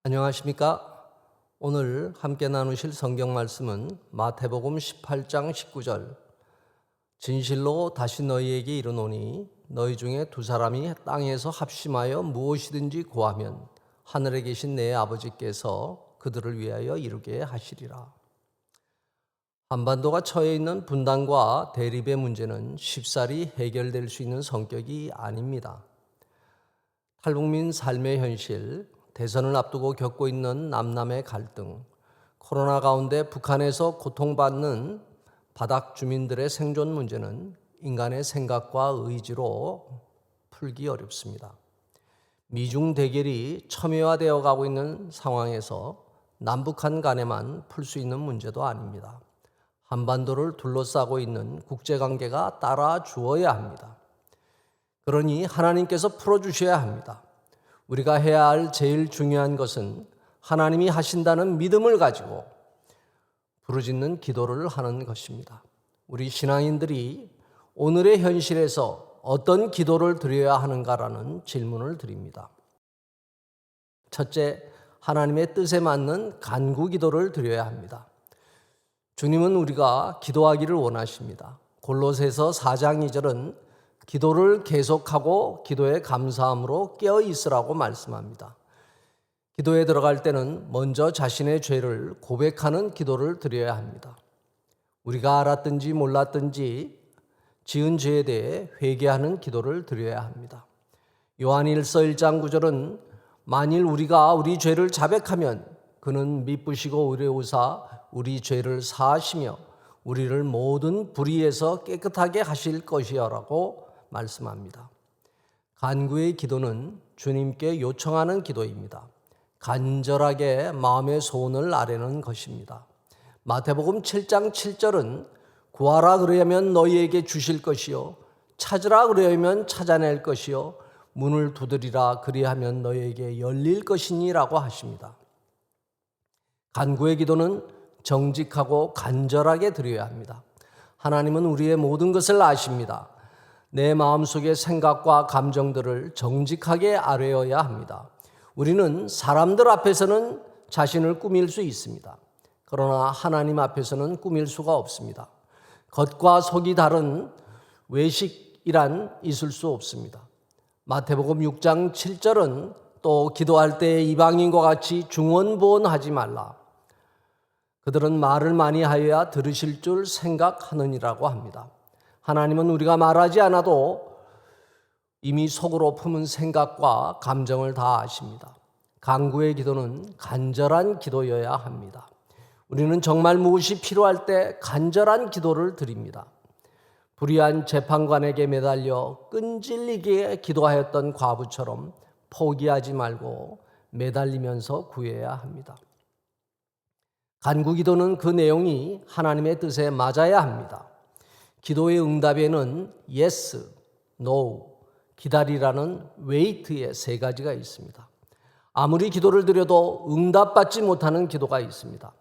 안녕하십니까? 오늘 함께 나누실 성경 말씀은 마태복음 18장 19절. 진실로 다시 너희에게 이르노니 너희 중에 두 사람이 땅에서 합심하여 무엇이든지 구하면 하늘에 계신 내 아버지께서 그들을 위하여 이루게 하시리라. 한반도가 처해 있는 분단과 대립의 문제는 쉽사리 해결될 수 있는 성격이 아닙니다. 탈북민 삶의 현실, 대선을 앞두고 겪고 있는 남남의 갈등, 코로나 가운데 북한에서 고통받는 바닥 주민들의 생존 문제는 인간의 생각과 의지로 풀기 어렵습니다. 미중 대결이 첨예화되어 가고 있는 상황에서 남북한 간에만 풀 수 있는 문제도 아닙니다. 한반도를 둘러싸고 있는 국제관계가 따라주어야 합니다. 그러니 하나님께서 풀어주셔야 합니다. 우리가 해야 할 제일 중요한 것은 하나님이 하신다는 믿음을 가지고 부르짖는 기도를 하는 것입니다. 우리 신앙인들이 오늘의 현실에서 어떤 기도를 드려야 하는가라는 질문을 드립니다. 첫째, 하나님의 뜻에 맞는 간구 기도를 드려야 합니다. 주님은 우리가 기도하기를 원하십니다. 골로새서 4장 2절은 기도를 계속하고 기도에 감사함으로 깨어 있으라고 말씀합니다. 기도에 들어갈 때는 먼저 자신의 죄를 고백하는 기도를 드려야 합니다. 우리가 알았든지 몰랐든지 지은 죄에 대해 회개하는 기도를 드려야 합니다. 요한일서 1장 9절은 만일 우리가 우리 죄를 자백하면 그는 미쁘시고 의로우사 우리 죄를 사하시며 우리를 모든 불의에서 깨끗하게 하실 것이여라고 말씀합니다. 간구의 기도는 주님께 요청하는 기도입니다. 간절하게 마음의 소원을 아뢰는 것입니다. 마태복음 7장 7절은 구하라 그러면 너희에게 주실 것이요 찾으라 그러면 찾아낼 것이요 문을 두드리라 그리하면 너희에게 열릴 것이니라고 하십니다. 간구의 기도는 정직하고 간절하게 드려야 합니다. 하나님은 우리의 모든 것을 아십니다. 내 마음속의 생각과 감정들을 정직하게 아뢰어야 합니다. 우리는 사람들 앞에서는 자신을 꾸밀 수 있습니다. 그러나 하나님 앞에서는 꾸밀 수가 없습니다. 겉과 속이 다른 외식이란 있을 수 없습니다. 마태복음 6장 7절은 또 기도할 때 이방인과 같이 중언부언하지 말라. 그들은 말을 많이 하여야 들으실 줄 생각하느니라고 합니다. 하나님은 우리가 말하지 않아도 이미 속으로 품은 생각과 감정을 다 아십니다. 간구의 기도는 간절한 기도여야 합니다. 우리는 정말 무엇이 필요할 때 간절한 기도를 드립니다. 불의한 재판관에게 매달려 끈질기게 기도하였던 과부처럼 포기하지 말고 매달리면서 구해야 합니다. 간구 기도는 그 내용이 하나님의 뜻에 맞아야 합니다. 기도의 응답에는 yes, no, 기다리라는 wait의 세 가지가 있습니다. 아무리 기도를 드려도 응답받지 못하는 기도가 있습니다.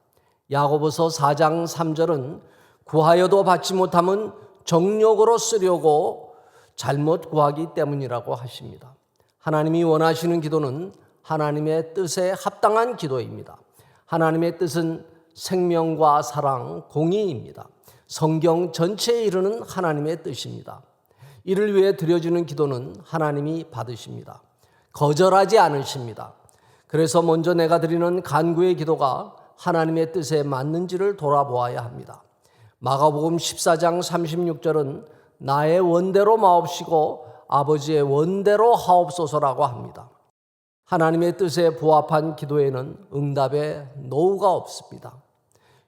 야고보서 4장 3절은 구하여도 받지 못하면 정욕으로 쓰려고 잘못 구하기 때문이라고 하십니다. 하나님이 원하시는 기도는 하나님의 뜻에 합당한 기도입니다. 하나님의 뜻은 생명과 사랑, 공의입니다. 성경 전체에 이르는 하나님의 뜻입니다. 이를 위해 드려지는 기도는 하나님이 받으십니다. 거절하지 않으십니다. 그래서 먼저 내가 드리는 간구의 기도가 하나님의 뜻에 맞는지를 돌아보아야 합니다. 마가복음 14장 36절은 나의 원대로 마옵시고 아버지의 원대로 하옵소서라고 합니다. 하나님의 뜻에 부합한 기도에는 응답의 노우가 없습니다.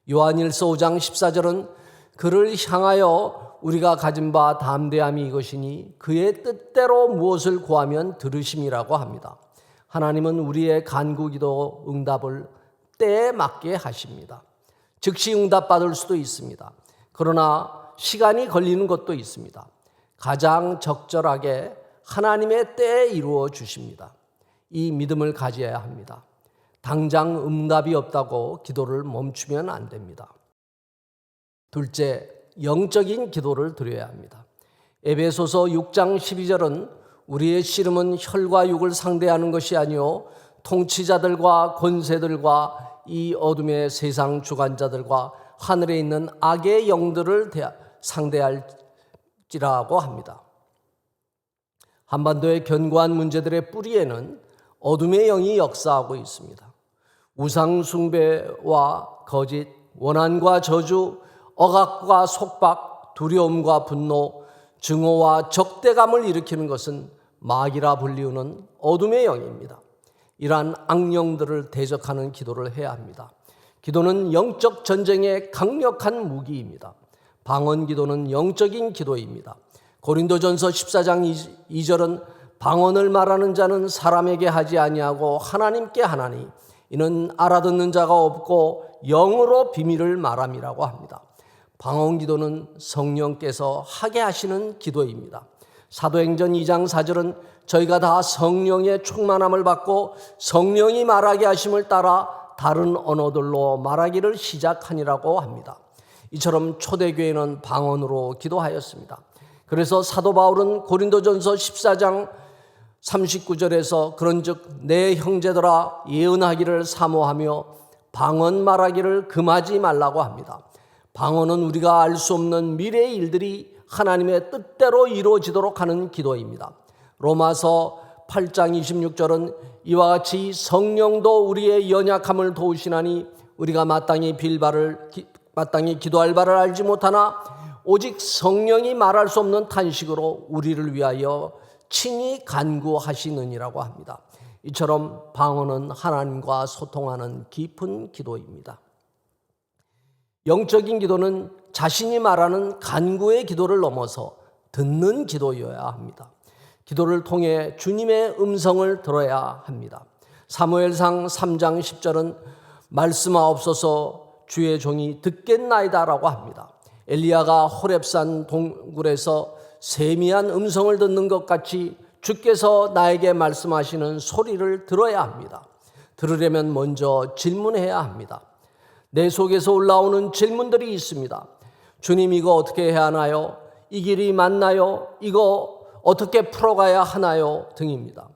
요한일서 5장 14절은 그를 향하여 우리가 가진 바 담대함이 이것이니 그의 뜻대로 무엇을 구하면 들으심이라고 합니다. 하나님은 우리의 간구기도 응답을 때에 맞게 하십니다. 즉시 응답받을 수도 있습니다. 그러나 시간이 걸리는 것도 있습니다. 가장 적절하게 하나님의 때에 이루어 주십니다. 이 믿음을 가져야 합니다. 당장 응답이 없다고 기도를 멈추면 안 됩니다. 둘째, 영적인 기도를 드려야 합니다. 에베소서 6장 12절은 우리의 씨름은 혈과 육을 상대하는 것이 아니요 통치자들과 권세들과 이 어둠의 세상 주관자들과 하늘에 있는 악의 영들을 상대할지라고 합니다. 한반도의 견고한 문제들의 뿌리에는 어둠의 영이 역사하고 있습니다. 우상 숭배와 거짓, 원한과 저주, 억압과 속박, 두려움과 분노, 증오와 적대감을 일으키는 것은 마귀라 불리우는 어둠의 영입니다. 이러한 악령들을 대적하는 기도를 해야 합니다. 기도는 영적 전쟁의 강력한 무기입니다. 방언 기도는 영적인 기도입니다. 고린도전서 14장 2절은 방언을 말하는 자는 사람에게 하지 아니하고 하나님께 하나니 이는 알아듣는 자가 없고 영으로 비밀을 말함이라고 합니다. 방언 기도는 성령께서 하게 하시는 기도입니다. 사도행전 2장 4절은 저희가 다 성령의 충만함을 받고 성령이 말하게 하심을 따라 다른 언어들로 말하기를 시작하니라고 합니다. 이처럼 초대교회는 방언으로 기도하였습니다. 그래서 사도 바울은 고린도전서 14장 39절에서 그런즉 내 형제들아 예언하기를 사모하며 방언 말하기를 금하지 말라고 합니다. 방언은 우리가 알 수 없는 미래의 일들이 하나님의 뜻대로 이루어지도록 하는 기도입니다. 로마서 8장 26절은 이와 같이 성령도 우리의 연약함을 도우시나니 우리가 마땅히 기도할 바를 알지 못하나 오직 성령이 말할 수 없는 탄식으로 우리를 위하여 친히 간구하시느니라고 합니다. 이처럼 방언은 하나님과 소통하는 깊은 기도입니다. 영적인 기도는 자신이 말하는 간구의 기도를 넘어서 듣는 기도여야 합니다. 기도를 통해 주님의 음성을 들어야 합니다. 사무엘상 3장 10절은 말씀하옵소서 주의 종이 듣겠나이다라고 합니다. 엘리야가 호렙산 동굴에서 세미한 음성을 듣는 것 같이 주께서 나에게 말씀하시는 소리를 들어야 합니다. 들으려면 먼저 질문해야 합니다. 내 속에서 올라오는 질문들이 있습니다. 주님, 이거 어떻게 해야 하나요? 이 길이 맞나요? 이거 어떻게 풀어가야 하나요? 등입니다.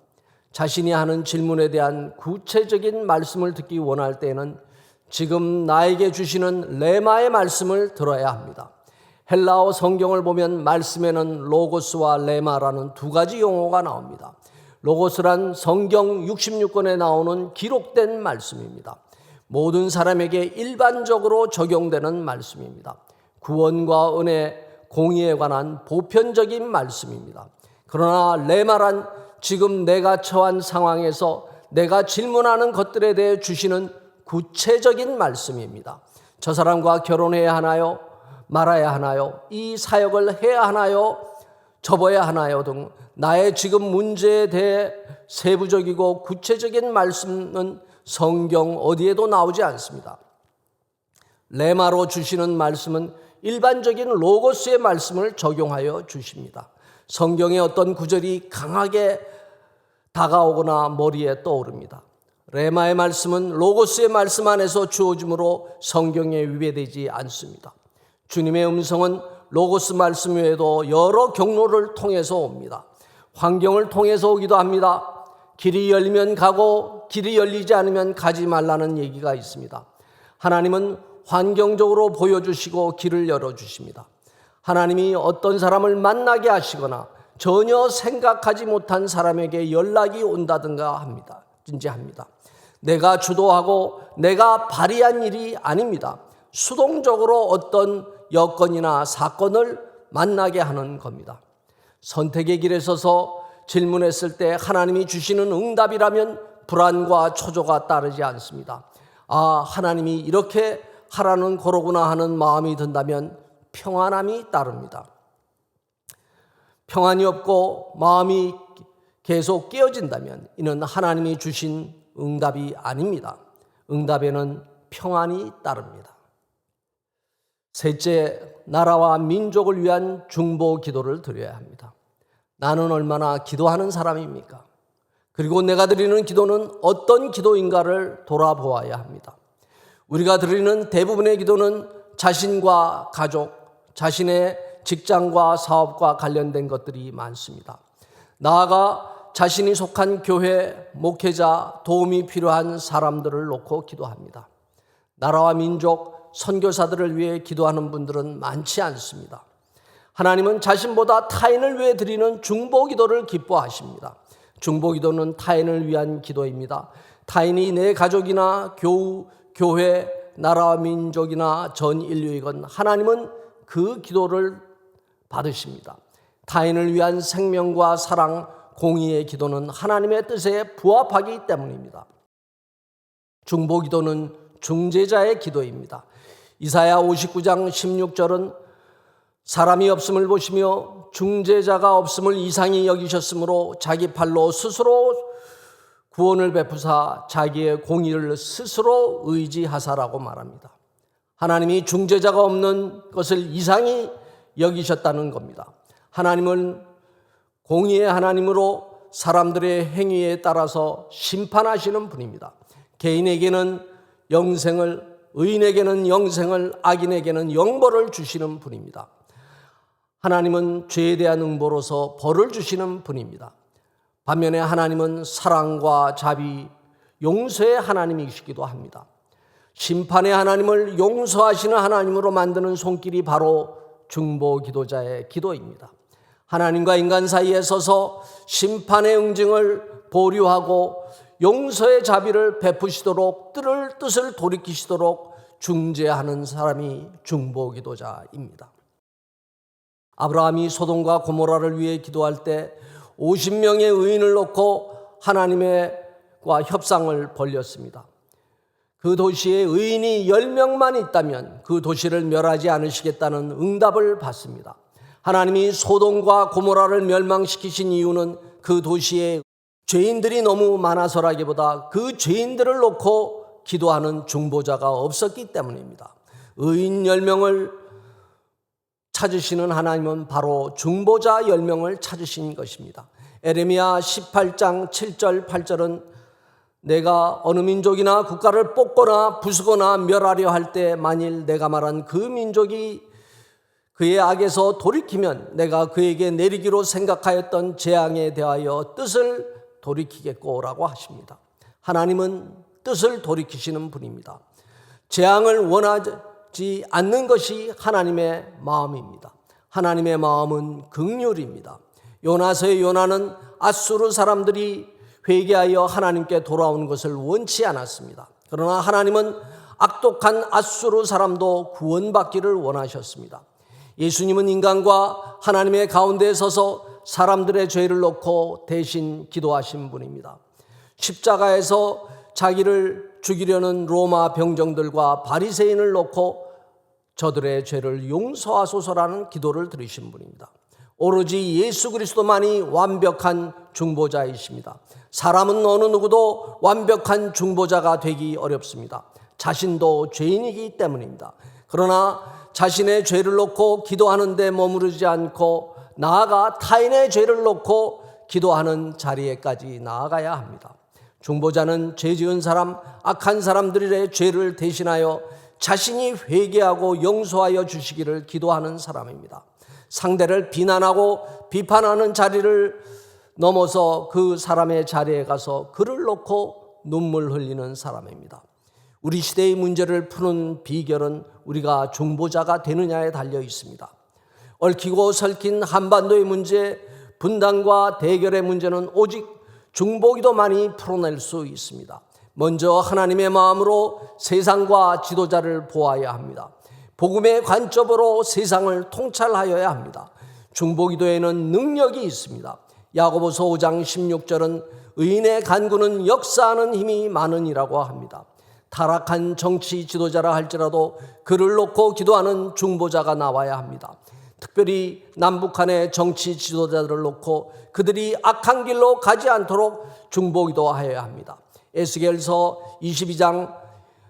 자신이 하는 질문에 대한 구체적인 말씀을 듣기 원할 때는 지금 나에게 주시는 레마의 말씀을 들어야 합니다. 헬라어 성경을 보면 말씀에는 로고스와 레마라는 두 가지 용어가 나옵니다. 로고스란 성경 66권에 나오는 기록된 말씀입니다. 모든 사람에게 일반적으로 적용되는 말씀입니다. 구원과 은혜, 공의에 관한 보편적인 말씀입니다. 그러나 레마란 지금 내가 처한 상황에서 내가 질문하는 것들에 대해 주시는 구체적인 말씀입니다. 저 사람과 결혼해야 하나요? 말아야 하나요? 이 사역을 해야 하나요? 접어야 하나요? 등 나의 지금 문제에 대해 세부적이고 구체적인 말씀은 성경 어디에도 나오지 않습니다. 레마로 주시는 말씀은 일반적인 로고스의 말씀을 적용하여 주십니다. 성경의 어떤 구절이 강하게 다가오거나 머리에 떠오릅니다. 레마의 말씀은 로고스의 말씀 안에서 주어지므로 성경에 위배되지 않습니다. 주님의 음성은 로고스 말씀 외에도 여러 경로를 통해서 옵니다. 환경을 통해서 오기도 합니다. 길이 열리면 가고 길이 열리지 않으면 가지 말라는 얘기가 있습니다. 하나님은 환경적으로 보여주시고 길을 열어주십니다. 하나님이 어떤 사람을 만나게 하시거나 전혀 생각하지 못한 사람에게 연락이 온다든가 합니다. 진지합니다. 내가 주도하고 내가 발의한 일이 아닙니다. 수동적으로 어떤 여건이나 사건을 만나게 하는 겁니다. 선택의 길에 서서 질문했을 때 하나님이 주시는 응답이라면 불안과 초조가 따르지 않습니다. 아, 하나님이 이렇게 하라는 거로구나 하는 마음이 든다면 평안함이 따릅니다. 평안이 없고 마음이 계속 깨어진다면 이는 하나님이 주신 응답이 아닙니다. 응답에는 평안이 따릅니다. 셋째, 나라와 민족을 위한 중보 기도를 드려야 합니다. 나는 얼마나 기도하는 사람입니까? 그리고 내가 드리는 기도는 어떤 기도인가를 돌아보아야 합니다. 우리가 드리는 대부분의 기도는 자신과 가족, 자신의 직장과 사업과 관련된 것들이 많습니다. 나아가 자신이 속한 교회, 목회자, 도움이 필요한 사람들을 놓고 기도합니다. 나라와 민족, 선교사들을 위해 기도하는 분들은 많지 않습니다. 하나님은 자신보다 타인을 위해 드리는 중보기도를 기뻐하십니다. 중보기도는 타인을 위한 기도입니다. 타인이 내 가족이나 교회, 나라와 민족이나 전 인류이건 하나님은 그 기도를 받으십니다. 타인을 위한 생명과 사랑, 공의의 기도는 하나님의 뜻에 부합하기 때문입니다. 중보기도는 중재자의 기도입니다. 이사야 59장 16절은 사람이 없음을 보시며 중재자가 없음을 이상히 여기셨으므로 자기 팔로 스스로 구원을 베푸사 자기의 공의를 스스로 의지하사라고 말합니다. 하나님이 중재자가 없는 것을 이상히 여기셨다는 겁니다. 하나님은 공의의 하나님으로 사람들의 행위에 따라서 심판하시는 분입니다. 개인에게는 영생을, 의인에게는 영생을, 악인에게는 영벌을 주시는 분입니다. 하나님은 죄에 대한 응보로서 벌을 주시는 분입니다. 반면에 하나님은 사랑과 자비, 용서의 하나님이시기도 합니다. 심판의 하나님을 용서하시는 하나님으로 만드는 손길이 바로 중보기도자의 기도입니다. 하나님과 인간 사이에 서서 심판의 응징을 보류하고 용서의 자비를 베푸시도록 뜻을 돌이키시도록 중재하는 사람이 중보기도자입니다. 아브라함이 소돔과 고모라를 위해 기도할 때 50명의 의인을 놓고 하나님과 협상을 벌였습니다. 그 도시에 의인이 10명만 있다면 그 도시를 멸하지 않으시겠다는 응답을 받습니다. 하나님이 소돔과 고모라를 멸망시키신 이유는 그 도시에 죄인들이 너무 많아서라기보다 그 죄인들을 놓고 기도하는 중보자가 없었기 때문입니다. 의인 10명을 찾으시는 하나님은 바로 중보자 10명을 찾으신 것입니다. 에레미야 18장 7절 8절은 내가 어느 민족이나 국가를 뽑거나 부수거나 멸하려 할 때 만일 내가 말한 그 민족이 그의 악에서 돌이키면 내가 그에게 내리기로 생각하였던 재앙에 대하여 뜻을 돌이키겠고라고 하십니다. 하나님은 뜻을 돌이키시는 분입니다. 재앙을 원하지 않는 것이 하나님의 마음입니다. 하나님의 마음은 긍휼입니다. 요나서의 요나는 앗수르 사람들이 회개하여 하나님께 돌아오는 것을 원치 않았습니다. 그러나 하나님은 악독한 앗수르 사람도 구원받기를 원하셨습니다. 예수님은 인간과 하나님의 가운데에 서서 사람들의 죄를 놓고 대신 기도하신 분입니다. 십자가에서 자기를 죽이려는 로마 병정들과 바리새인을 놓고 저들의 죄를 용서하소서라는 기도를 드리신 분입니다. 오로지 예수 그리스도만이 완벽한 중보자이십니다. 사람은 어느 누구도 완벽한 중보자가 되기 어렵습니다. 자신도 죄인이기 때문입니다. 그러나 자신의 죄를 놓고 기도하는 데 머무르지 않고 나아가 타인의 죄를 놓고 기도하는 자리에까지 나아가야 합니다. 중보자는 죄 지은 사람, 악한 사람들의 죄를 대신하여 자신이 회개하고 용서하여 주시기를 기도하는 사람입니다. 상대를 비난하고 비판하는 자리를 넘어서 그 사람의 자리에 가서 그를 놓고 눈물 흘리는 사람입니다. 우리 시대의 문제를 푸는 비결은 우리가 중보자가 되느냐에 달려 있습니다. 얽히고 설킨 한반도의 문제, 분단과 대결의 문제는 오직 중보기도만이 풀어낼 수 있습니다. 먼저 하나님의 마음으로 세상과 지도자를 보아야 합니다. 복음의 관점으로 세상을 통찰하여야 합니다. 중보기도에는 능력이 있습니다. 야고보서 5장 16절은 의인의 간구는 역사하는 힘이 많으니라고 합니다. 타락한 정치 지도자라 할지라도 그를 놓고 기도하는 중보자가 나와야 합니다. 특별히 남북한의 정치 지도자들을 놓고 그들이 악한 길로 가지 않도록 중보기도하여야 합니다. 에스겔서 22장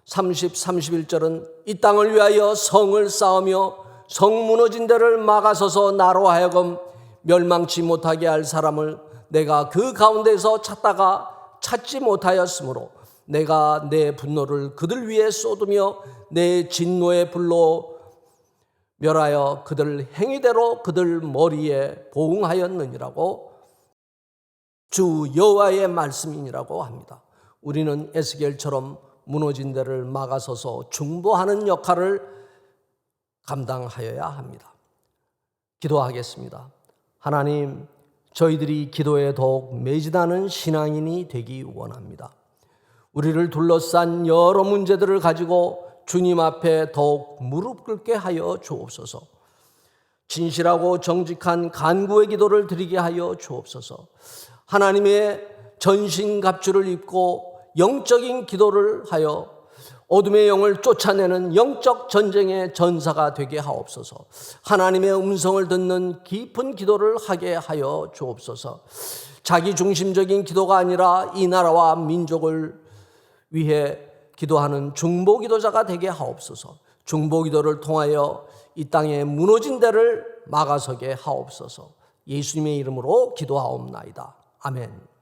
30, 31절은 이 땅을 위하여 성을 쌓으며 성 무너진 데를 막아서서 나로 하여금 멸망치 못하게 할 사람을 내가 그 가운데서 찾다가 찾지 못하였으므로 내가 내 분노를 그들 위에 쏟으며 내 진노의 불로 멸하여 그들 행위대로 그들 머리에 보응하였느니라고 주 여호와의 말씀이니라고 합니다. 우리는 에스겔처럼 무너진 데를 막아서서 중보하는 역할을 감당하여야 합니다. 기도하겠습니다. 하나님, 저희들이 기도에 더욱 매진하는 신앙인이 되기 원합니다. 우리를 둘러싼 여러 문제들을 가지고 주님 앞에 더욱 무릎 꿇게 하여 주옵소서. 진실하고 정직한 간구의 기도를 드리게 하여 주옵소서. 하나님의 전신갑주를 입고 영적인 기도를 하여 어둠의 영을 쫓아내는 영적 전쟁의 전사가 되게 하옵소서. 하나님의 음성을 듣는 깊은 기도를 하게 하여 주옵소서. 자기 중심적인 기도가 아니라 이 나라와 민족을 위해 기도하는 중보 기도자가 되게 하옵소서. 중보 기도를 통하여 이 땅에 무너진 데를 막아서게 하옵소서. 예수님의 이름으로 기도하옵나이다. 아멘.